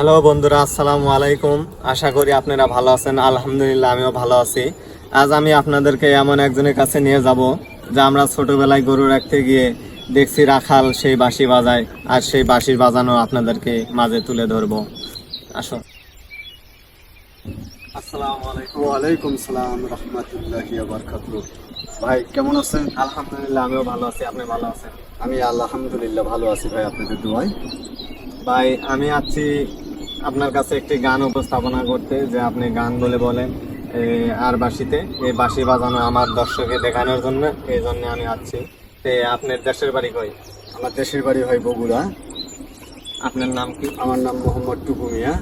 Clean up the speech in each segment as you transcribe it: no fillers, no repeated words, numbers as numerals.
Hello বন্ধুরা, আসসালামু আলাইকুম। আশা করি আপনারা ভালো আছেন। আলহামদুলিল্লাহ, আমিও ভালো আছি। আজ আমি আপনাদেরকে এমন একজনের কাছে নিয়ে যাব যা আমরা ছোটবেলায় গরু রাখতে গিয়ে দেখছি রাখাল সেই বাঁশি বাজায়, আর সেই বাঁশির বাজানো আপনাদেরকে মাঝে তুলে ধরবো। আসুন। আসসালামু আলাইকুম। ওয়ালাইকুম সালাম রহমতুল্লাহি ওয়া বারাকাতুহু। ভাই কেমন আছেন? আলহামদুলিল্লাহ, আমিও ভালো আছি। আপনি ভালো আছেন? আমি আলহামদুলিল্লাহ ভালো আছি ভাই, আপনাদের দোয়ায়। ভাই, আমি আছি আপনার কাছে একটি গান উপস্থাপনা করতে, যে আপনি গান বলে বলেন আর বাঁশিতে এই বাঁশি বাজানো আমার দর্শককে দেখানোর জন্য। এই জন্য আমি আছি। আপনার দেশের বাড়ি কই? আমার দেশের বাড়ি হয় বগুড়া। আপনার নাম কি? আমার নাম মোহাম্মদ টুকু মিয়া।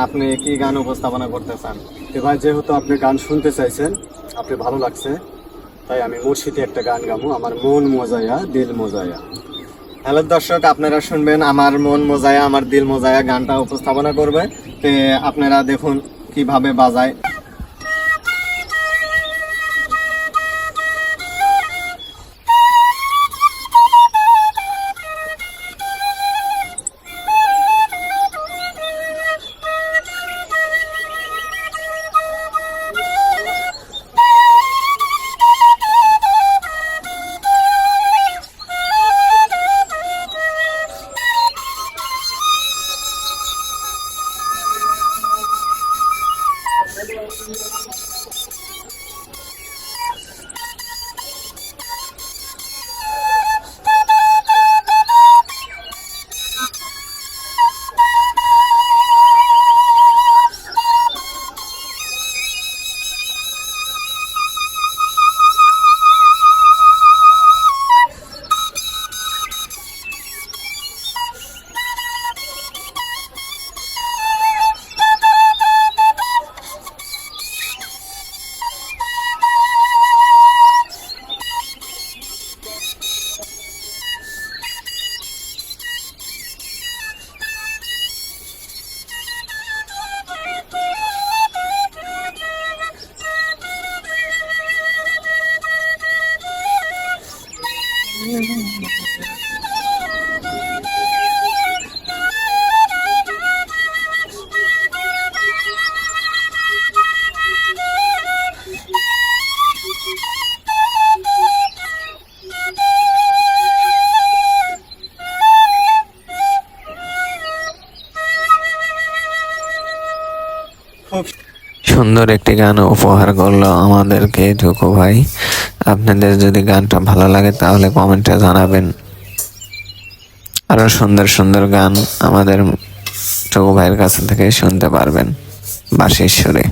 আপনি কি গান উপস্থাপনা করতে চান? ভাই, যেহেতু আপনি গান শুনতে চাইছেন, আপনি ভালো লাগছে, তাই আমি মুর্শিদি একটা গান গাবো, আমার মন মজায়া দিল মজায়া। হ্যালো দর্শক, আপনারা শুনবেন আমার মন মজায়া আমার দিল মজায়া গানটা উপস্থাপনা করবে। আপনারা দেখুন কিভাবে বাজায়। খুব সুন্দর একটি গান উপহার করলো আমাদেরকে টুকু ভাই। আপনাদের যদি গানটা ভালো লাগে তাহলে কমেন্টে জানাবেন। আরো সুন্দর সুন্দর গান আমাদের টুকু ভাইয়ের কাছ থেকে শুনতে পারবেন বাঁশির সুরে।